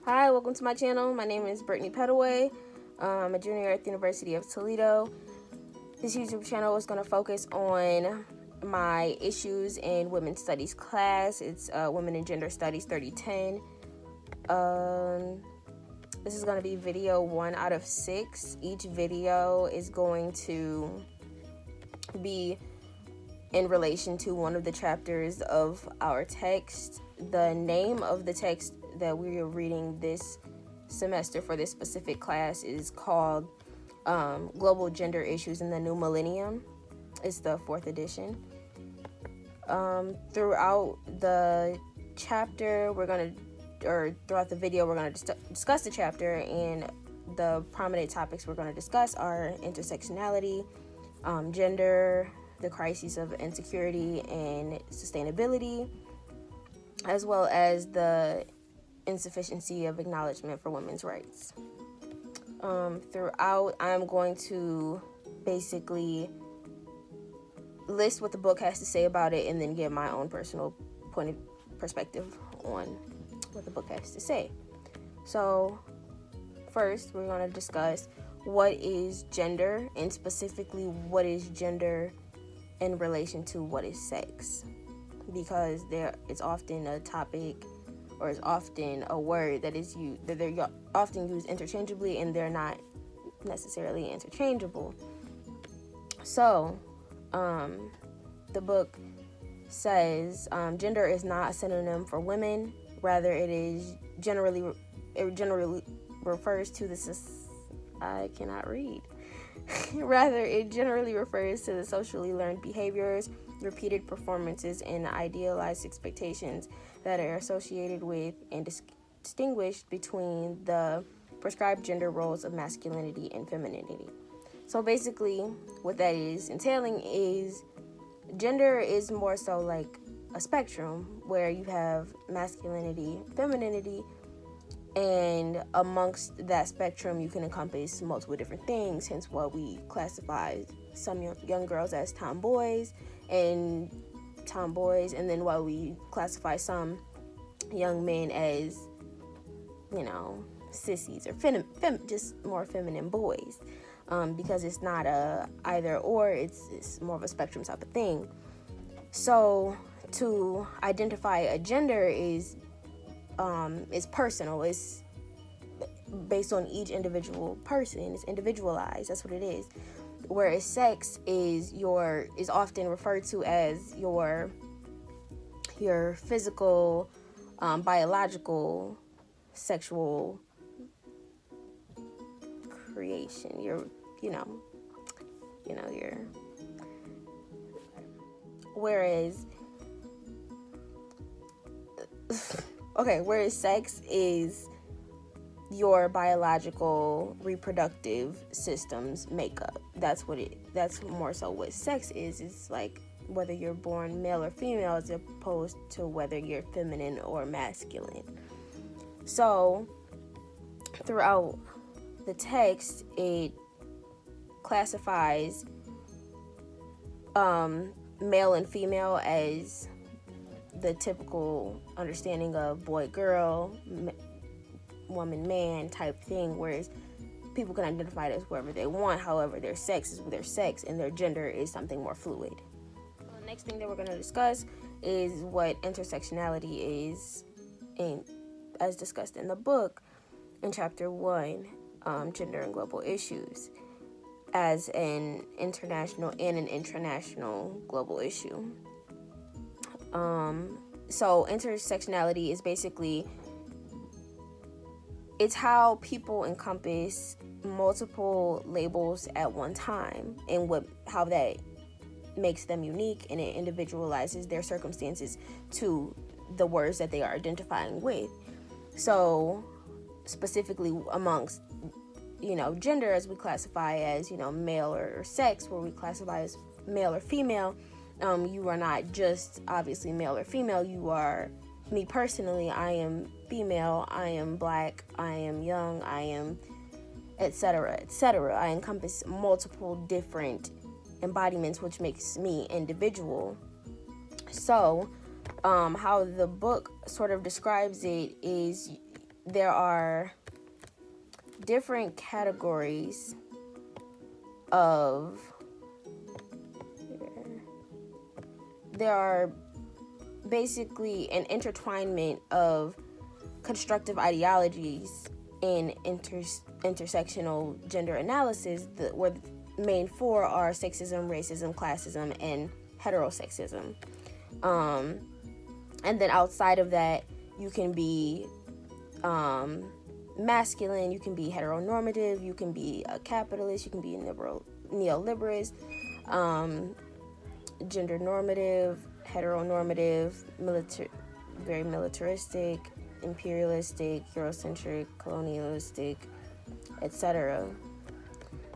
Hi, welcome to my channel. My name is Brittany Pettaway. I'm a junior at the University of Toledo. This YouTube channel is going to focus on my issues in Women's Studies class. It's Women and Gender Studies 3010. This is going to be video 1 out of 6. Each video is going to be in relation to one of the chapters of our text. The name of the text that we are reading this semester for this specific class is called Global Gender Issues in the New Millennium. It's the 4th edition. Throughout the chapter, throughout the video, we're going to discuss the chapter, and the prominent topics we're going to discuss are intersectionality, gender, the crises of insecurity and sustainability, as well as the insufficiency of acknowledgement for women's rights. Throughout, I'm going to basically list what the book has to say about it and then give my own personal perspective on what the book has to say. So first, we're going to discuss what is gender, and specifically what is gender in relation to what is sex, because it's often a topic, or is often a word that they're often used interchangeably, and they're not necessarily interchangeable. So the book says gender is not a synonym for women. Rather, it generally refers to I cannot read. Rather, it generally refers to the socially learned behaviors, repeated performances, and idealized expectations that are associated with and distinguished between the prescribed gender roles of masculinity and femininity. So basically, what that is entailing is gender is more so like a spectrum where you have masculinity, femininity, and amongst that spectrum, you can encompass multiple different things, hence why we classify some young girls as tomboys, and then while we classify some young men as, sissies or just more feminine boys, because it's not a either or, it's more of a spectrum type of thing. So to identify a gender is personal. It's based on each individual person. It's individualized. That's what it is. Whereas sex is often referred to as your physical, biological, sexual creation. Whereas sex is your biological reproductive system's makeup. That's more so what sex is. It's like whether you're born male or female as opposed to whether you're feminine or masculine. So throughout the text, it classifies male and female as the typical understanding of boy-girl, woman-man type thing, whereas people can identify it as whoever they want. However, their sex is their sex, and their gender is something more fluid. The next thing that we're going to discuss is what intersectionality is, as discussed in the book in chapter 1, Gender and Global Issues, as an international and an intranational global issue. So intersectionality is basically, it's how people encompass multiple labels at one time, and how that makes them unique, and it individualizes their circumstances to the words that they are identifying with. So specifically amongst, gender, as we classify as, male or sex, where we classify as male or female, you are not just obviously male or female. You are, me personally, I am female, I am black, I am young, I am etc., etc. I encompass multiple different embodiments, which makes me individual. So how the book sort of describes it is there are different categories of, there are basically an intertwinement of constructive ideologies in intersectional gender analysis, where the main four are sexism, racism, classism, and heterosexism. And then outside of that, you can be masculine, you can be heteronormative, you can be a capitalist, you can be a neoliberalist, gender normative, heteronormative, very militaristic, imperialistic, Eurocentric, colonialistic, etc.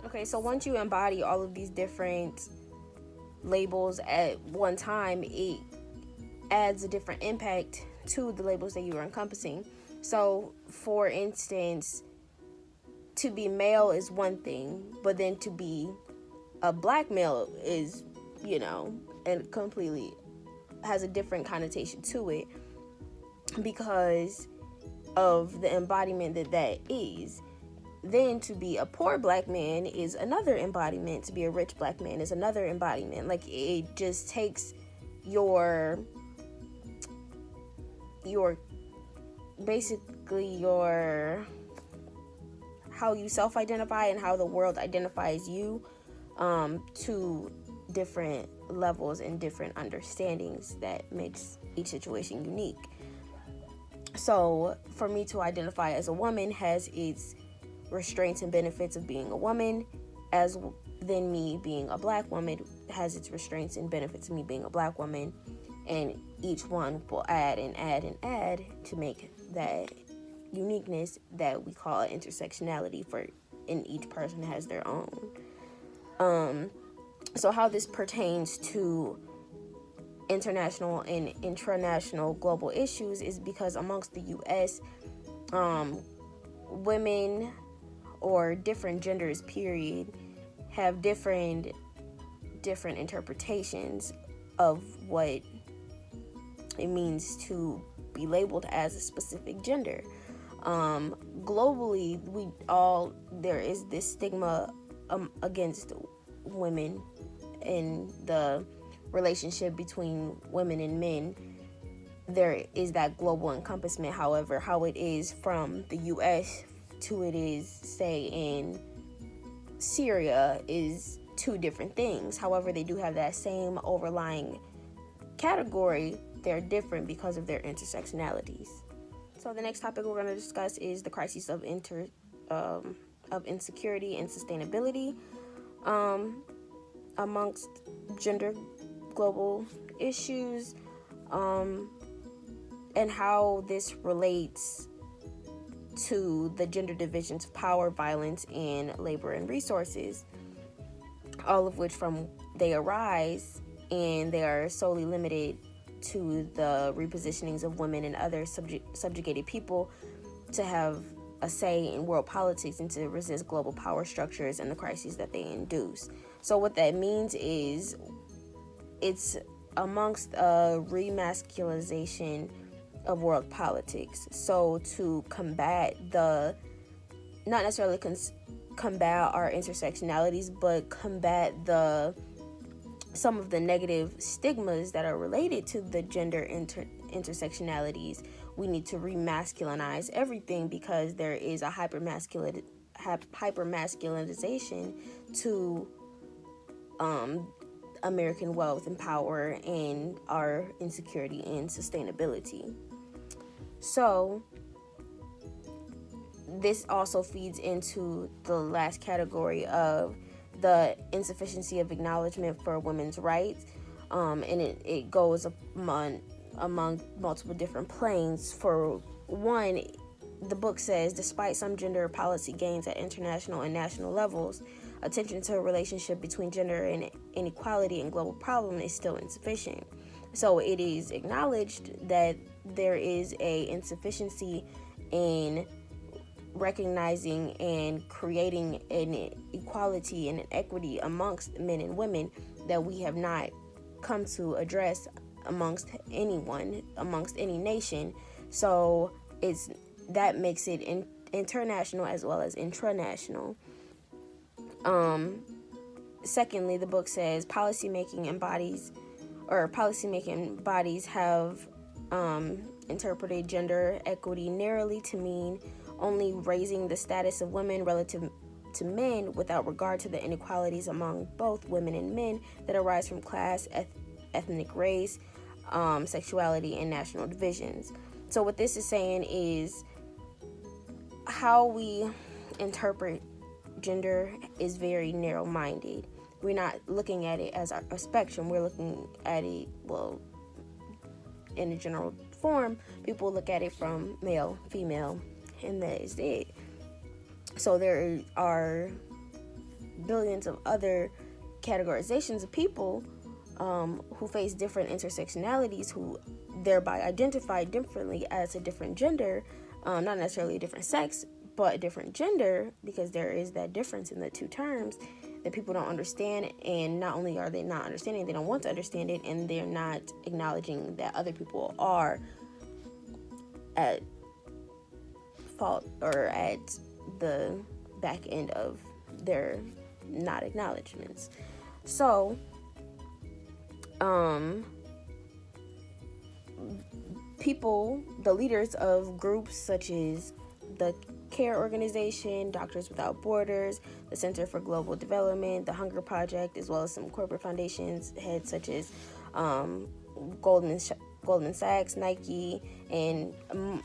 Okay, so once you embody all of these different labels at one time, it adds a different impact to the labels that you are encompassing. So, for instance, to be male is one thing, but then to be a black male is, and completely has a different connotation to it because of the embodiment that is. Then to be a poor black man is another embodiment. To be a rich black man is another embodiment. Like, it just takes your how you self-identify and how the world identifies you to different levels and different understandings that makes each situation unique. So for me to identify as a woman has its restraints and benefits of being a woman, as then me being a black woman has its restraints and benefits of me being a black woman, and each one will add and add and add to make that uniqueness that we call intersectionality, and each person has their own. So how this pertains to international and intranational global issues is because amongst the U.S., women or different genders, period, have different interpretations of what it means to be labeled as a specific gender. Globally, there is this stigma against women in the relationship between women and men. There is that global encompassment. However, how it is from the U.S. to it is, say, in Syria is two different things. However, they do have that same overlying category. They're different because of their intersectionalities. So the next topic we're going to discuss is the crisis of insecurity and sustainability amongst gender global issues, and how this relates to the gender divisions of power, violence, and labor and resources, all of which they arise and they are solely limited to the repositionings of women and other subjugated people to have a say in world politics and to resist global power structures and the crises that they induce. So what that means is it's amongst a remasculization of world politics. So to combat not necessarily combat our intersectionalities, but combat some of the negative stigmas that are related to the gender intersectionalities, we need to remasculinize everything because there is a hypermasculinization to American wealth and power and our insecurity and sustainability. So this also feeds into the last category of the insufficiency of acknowledgement for women's rights, and it goes among multiple different planes. For one, the book says, despite some gender policy gains at international and national levels, attention to a relationship between gender and inequality and global problem is still insufficient. So it is acknowledged that there is a insufficiency in recognizing and creating an equality and an equity amongst men and women that we have not come to address amongst anyone, amongst any nation. So it's that makes it international as well as intranational. Secondly, the book says policymaking bodies have interpreted gender equity narrowly to mean only raising the status of women relative to men without regard to the inequalities among both women and men that arise from class, ethnic race, sexuality, and national divisions. So what this is saying is how we interpret gender is very narrow-minded. We're not looking at it as a spectrum. We're looking at it, well, in a general form. People look at it from male, female, and that is it. So there are billions of other categorizations of people who face different intersectionalities, who thereby identify differently as a different gender, not necessarily a different sex, but a different gender, because there is that difference in the two terms that people don't understand. And not only are they not understanding, they don't want to understand it, and they're not acknowledging that other people are at fault or at the back end of their not acknowledgments. So people, the leaders of groups such as the CARE organization, Doctors Without Borders, the Center for Global Development, the Hunger Project, as well as some corporate foundations heads such as Goldman Sachs, Nike, and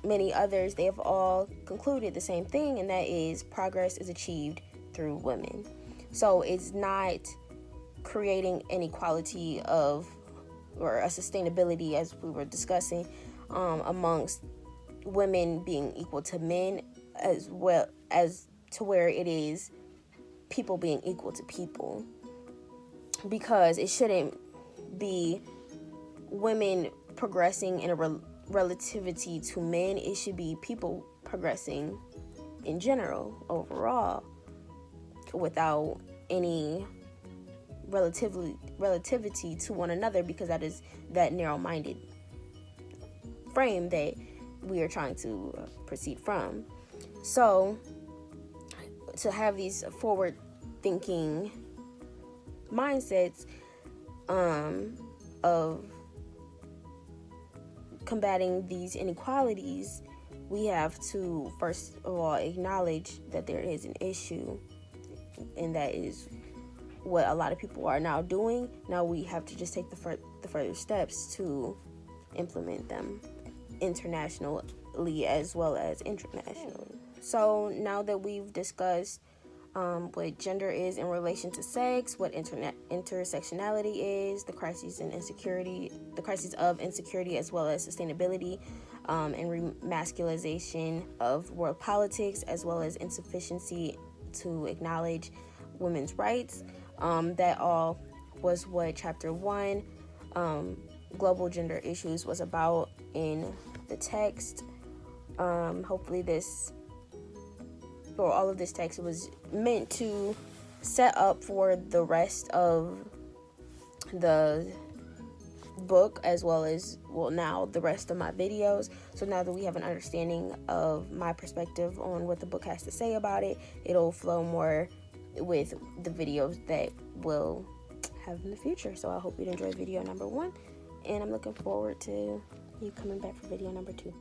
many others, they have all concluded the same thing, and that is progress is achieved through women. So it's not creating inequality or a sustainability, as we were discussing, amongst women being equal to men, as well as to where it is people being equal to people, because it shouldn't be women progressing in a relativity to men. It should be people progressing in general, overall, without any relativity to one another, because that is that narrow-minded frame that we are trying to proceed from. So to have these forward-thinking mindsets of combating these inequalities, we have to first of all acknowledge that there is an issue, and that is what a lot of people are now doing. Now we have to just take the further steps to implement them internationally as well as internationally. So now that we've discussed what gender is in relation to sex, what intersectionality is, the crises of insecurity as well as sustainability, and remasculization of world politics, as well as insufficiency to acknowledge women's rights, that all was what chapter 1, global gender issues, was about in the text. Hopefully all of this text was meant to set up for the rest of the book, as well as, now the rest of my videos. So now that we have an understanding of my perspective on what the book has to say about it, it'll flow more with the videos that we'll have in the future. So I hope you'd enjoy video number 1, and I'm looking forward to you coming back for video number 2.